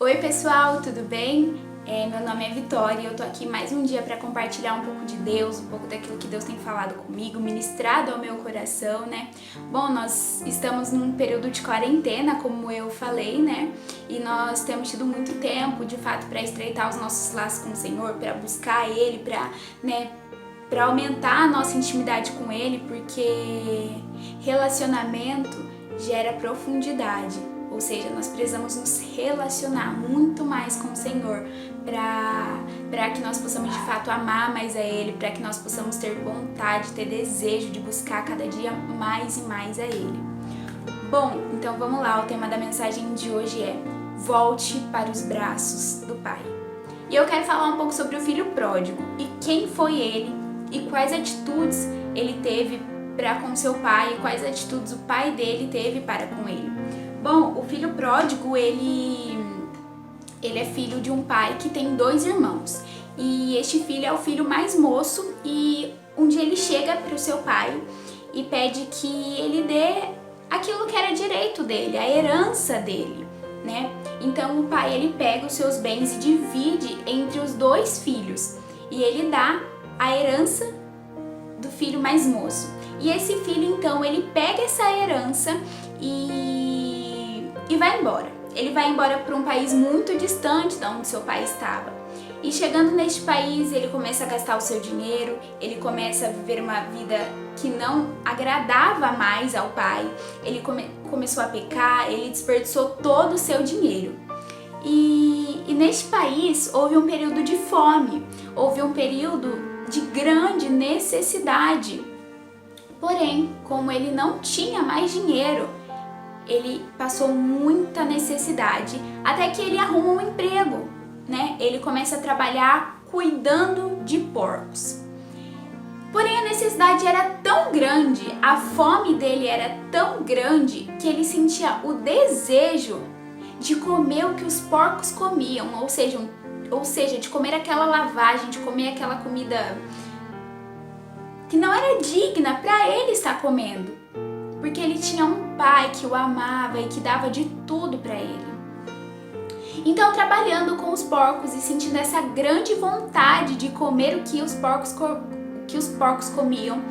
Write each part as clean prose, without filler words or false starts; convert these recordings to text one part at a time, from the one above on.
Oi pessoal, tudo bem? Meu nome é Vitória e eu tô aqui mais um dia para compartilhar um pouco de Deus, um pouco daquilo que Deus tem falado comigo, ministrado ao meu coração, né? Bom, nós estamos num período de quarentena, como eu falei, né? E nós temos tido muito tempo, de fato, para estreitar os nossos laços com o Senhor, para buscar Ele, para aumentar a nossa intimidade com Ele, porque relacionamento gera profundidade. Ou seja, nós precisamos nos relacionar muito mais com o Senhor para que nós possamos de fato amar mais a Ele, para que nós possamos ter vontade, ter desejo de buscar cada dia mais e mais a Ele. Bom, então vamos lá, o tema da mensagem de hoje é Volte para os braços do Pai. E eu quero falar um pouco sobre o filho pródigo e quem foi ele e quais atitudes ele teve para com seu pai e quais atitudes o pai dele teve para com ele. Bom, o filho pródigo, ele é filho de um pai que tem 2 irmãos. E este filho é o filho mais moço e um dia ele chega para o seu pai e pede que ele dê aquilo que era direito dele, a herança dele, né? Então o pai, ele pega os seus bens e divide entre os 2 filhos e ele dá a herança do filho mais moço. E esse filho, então, ele pega essa herança e vai embora. Ele vai embora para um país muito distante de onde seu pai estava. E chegando neste país, ele começa a gastar o seu dinheiro, ele começa a viver uma vida que não agradava mais ao pai, ele começou a pecar, ele desperdiçou todo o seu dinheiro. E neste país houve um período de fome, houve um período de grande necessidade. Porém, como ele não tinha mais dinheiro, ele passou muita necessidade, até que ele arruma um emprego, né? Ele começa a trabalhar cuidando de porcos. Porém, a necessidade era tão grande, a fome dele era tão grande, que ele sentia o desejo de comer o que os porcos comiam, ou seja, de comer aquela lavagem, de comer aquela comida que não era digna para ele estar comendo, porque ele tinha um pai que o amava e que dava de tudo para ele. Então, trabalhando com os porcos e sentindo essa grande vontade de comer o que os porcos comiam,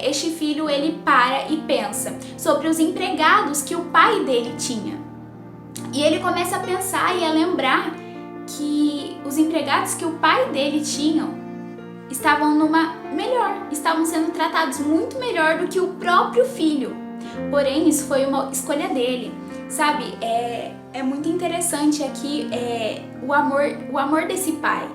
este filho, ele para e pensa sobre os empregados que o pai dele tinha. E ele começa a pensar e a lembrar que os empregados que o pai dele tinha estavam sendo tratados muito melhor do que o próprio filho. Porém, isso foi uma escolha dele, sabe? É muito interessante aqui o amor desse pai,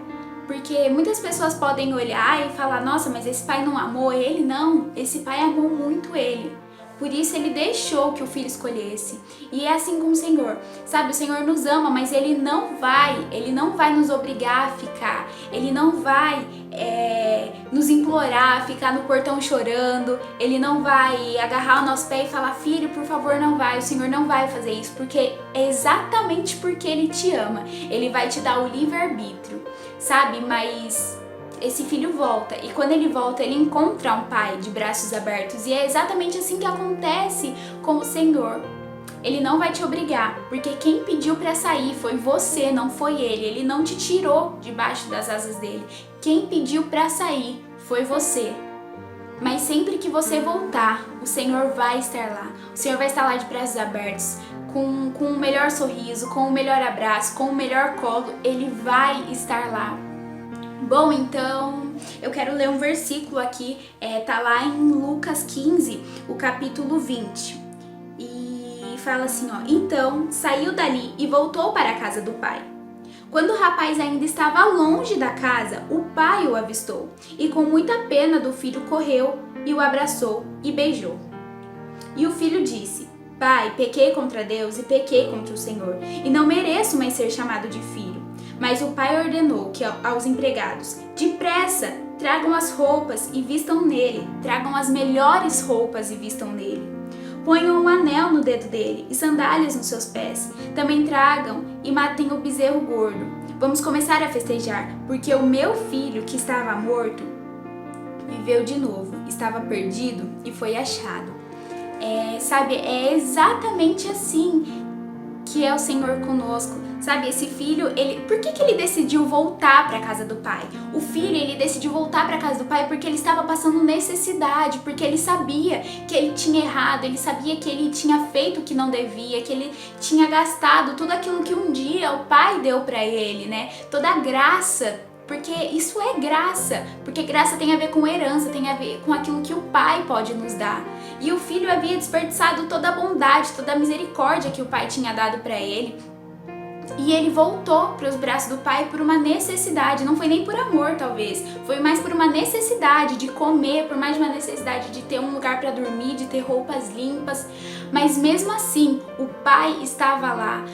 porque muitas pessoas podem olhar e falar, nossa, mas esse pai não amou ele? Não, esse pai amou muito ele. Por isso ele deixou que o filho escolhesse. E é assim com o Senhor. Sabe, o Senhor nos ama, mas Ele não vai nos obrigar a ficar. Ele não vai nos implorar a ficar no portão chorando. Ele não vai agarrar o nosso pé e falar, filho, por favor, não vai. O Senhor não vai fazer isso, porque é exatamente porque Ele te ama. Ele vai te dar o livre-arbítrio, sabe? Mas esse filho volta, e quando ele volta, ele encontra um pai de braços abertos, e é exatamente assim que acontece com o Senhor. Ele não vai te obrigar, porque quem pediu para sair foi você, não foi ele não te tirou debaixo das asas dele. Quem pediu para sair foi você. Mas sempre que você voltar, o Senhor vai estar lá. O Senhor vai estar lá de braços abertos, com o melhor sorriso, com o melhor abraço, com o melhor colo. Ele vai estar lá. Bom, então eu quero ler um versículo aqui, tá lá em Lucas 15, o capítulo 20, e fala assim, ó, então saiu dali e voltou para a casa do pai. Quando o rapaz ainda estava longe da casa, o pai o avistou e com muita pena do filho correu e o abraçou e beijou. E o filho disse, pai, pequei contra Deus e pequei contra o Senhor e não mereço mais ser chamado de filho. Mas o pai ordenou que aos empregados, depressa, tragam as roupas e vistam nele, tragam as melhores roupas e vistam nele. Ponham um anel no dedo dele e sandálias nos seus pés. Também tragam e matem o bezerro gordo. Vamos começar a festejar, porque o meu filho que estava morto viveu de novo, estava perdido e foi achado. É exatamente assim que é o Senhor conosco. Sabe, esse filho, por que ele decidiu voltar para casa do pai? O filho, ele decidiu voltar para casa do pai porque ele estava passando necessidade, porque ele sabia que ele tinha errado, ele sabia que ele tinha feito o que não devia, que ele tinha gastado tudo aquilo que um dia o pai deu para ele, né? Toda a graça. Porque isso é graça, porque graça tem a ver com herança, tem a ver com aquilo que o pai pode nos dar. E o filho havia desperdiçado toda a bondade, toda a misericórdia que o pai tinha dado para ele. E ele voltou para os braços do pai por uma necessidade, não foi nem por amor talvez, foi mais por uma necessidade de comer, por mais uma necessidade de ter um lugar para dormir, de ter roupas limpas. Mas mesmo assim, o pai estava lá,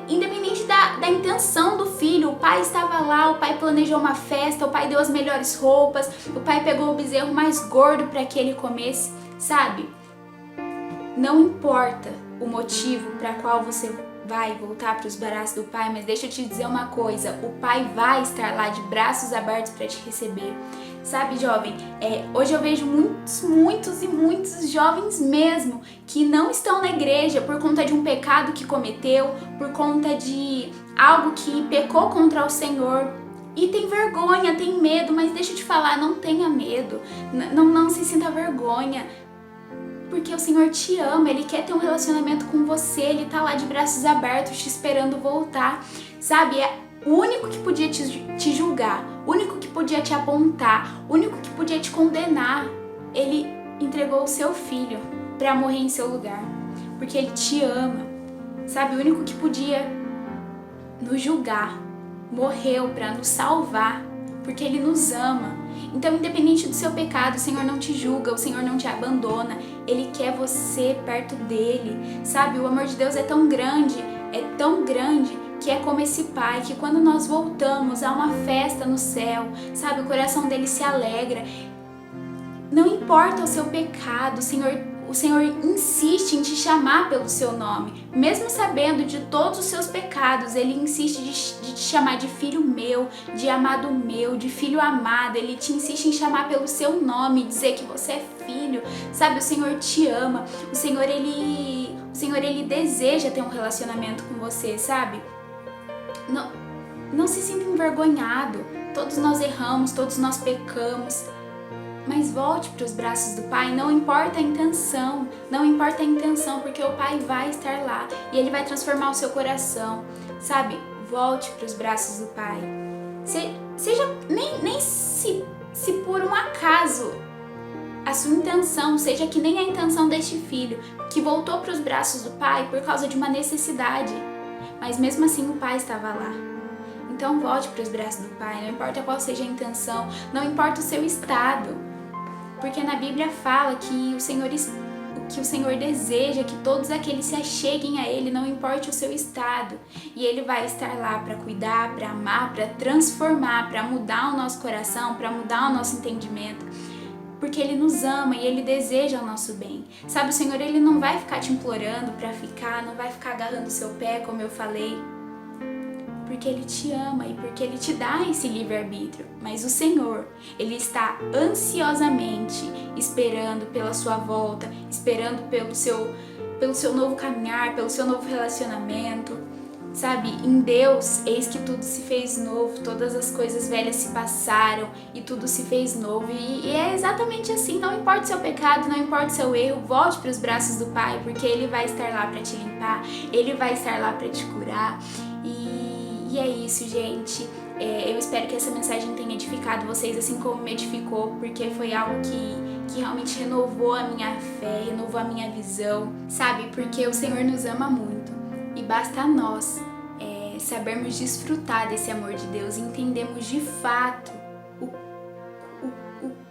independente da intenção do filho, o pai estava lá, o pai planejou uma festa, o pai deu as melhores roupas, o pai pegou o bezerro mais gordo para que ele comesse, sabe? Não importa o motivo para qual você vai voltar para os braços do pai, mas deixa eu te dizer uma coisa, o pai vai estar lá de braços abertos para te receber. Sabe, jovem, hoje eu vejo muitos jovens mesmo que não estão na igreja por conta de um pecado que cometeu, por conta de algo que pecou contra o Senhor. E tem vergonha, tem medo, mas deixa eu te falar, não tenha medo, não se sinta vergonha. Porque o Senhor te ama, Ele quer ter um relacionamento com você, Ele tá lá de braços abertos te esperando voltar, sabe? O único que podia te julgar, o único que podia te apontar, o único que podia te condenar, Ele entregou o seu filho para morrer em seu lugar, porque Ele te ama, sabe? O único que podia nos julgar, morreu para nos salvar, porque Ele nos ama. Então, independente do seu pecado, o Senhor não te julga, o Senhor não te abandona, Ele quer você perto dEle, sabe? O amor de Deus é tão grande, que é como esse Pai, que quando nós voltamos há uma festa no céu, sabe? O coração dEle se alegra. Não importa o seu pecado, o Senhor insiste em te chamar pelo seu nome. Mesmo sabendo de todos os seus pecados, Ele insiste de te chamar de filho meu, de amado meu, de filho amado. Ele te insiste em chamar pelo seu nome, dizer que você é filho. Sabe, o Senhor te ama. O Senhor, ele deseja ter um relacionamento com você, sabe? Não se sinta envergonhado. Todos nós erramos, todos nós pecamos. Mas volte para os braços do Pai, não importa a intenção, porque o Pai vai estar lá e Ele vai transformar o seu coração, sabe? Volte para os braços do Pai. Nem se por um acaso a sua intenção seja que nem a intenção deste filho, que voltou para os braços do Pai por causa de uma necessidade, mas mesmo assim o Pai estava lá. Então volte para os braços do Pai, não importa qual seja a intenção, não importa o seu estado. Porque na Bíblia fala que o Senhor deseja que todos aqueles se acheguem a Ele, não importe o seu estado. E Ele vai estar lá para cuidar, para amar, para transformar, para mudar o nosso coração, para mudar o nosso entendimento. Porque Ele nos ama e Ele deseja o nosso bem. Sabe, o Senhor, Ele não vai ficar te implorando para ficar, não vai ficar agarrando o seu pé, como eu falei. Porque Ele te ama e porque Ele te dá esse livre-arbítrio. Mas o Senhor, Ele está ansiosamente esperando pela sua volta, esperando pelo seu novo caminhar, pelo seu novo relacionamento. Sabe, em Deus, eis que tudo se fez novo, todas as coisas velhas se passaram e tudo se fez novo. E é exatamente assim, não importa o seu pecado, não importa o seu erro, volte para os braços do Pai, porque Ele vai estar lá para te limpar, Ele vai estar lá para te curar. E é isso, gente. Eu espero que essa mensagem tenha edificado vocês assim como me edificou, porque foi algo que realmente renovou a minha fé, renovou a minha visão, sabe? Porque o Senhor nos ama muito e basta a nós sabermos desfrutar desse amor de Deus e entendermos de fato o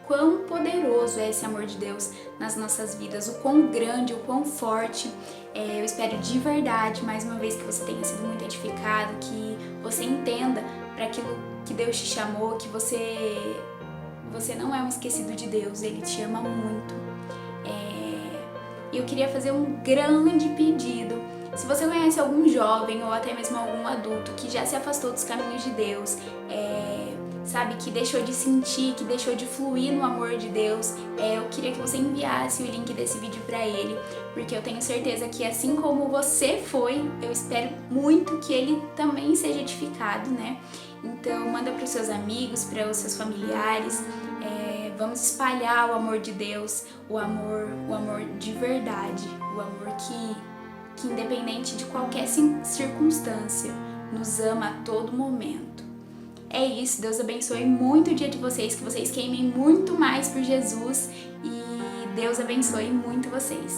quão poderoso é esse amor de Deus nas nossas vidas, o quão grande, o quão forte. Eu espero de verdade, mais uma vez, que você tenha sido muito edificado, que você entenda para aquilo que Deus te chamou, que você não é um esquecido de Deus, Ele te ama muito. E eu queria fazer um grande pedido. Se você conhece algum jovem ou até mesmo algum adulto que já se afastou dos caminhos de Deus, sabe, que deixou de sentir, que deixou de fluir no amor de Deus, eu queria que você enviasse o link desse vídeo para ele, porque eu tenho certeza que assim como você foi, eu espero muito que ele também seja edificado, né? Então manda para os seus amigos, para os seus familiares, vamos espalhar o amor de Deus, o amor de verdade, o amor que independente de qualquer circunstância, nos ama a todo momento. É isso, Deus abençoe muito o dia de vocês, que vocês queimem muito mais por Jesus e Deus abençoe muito vocês.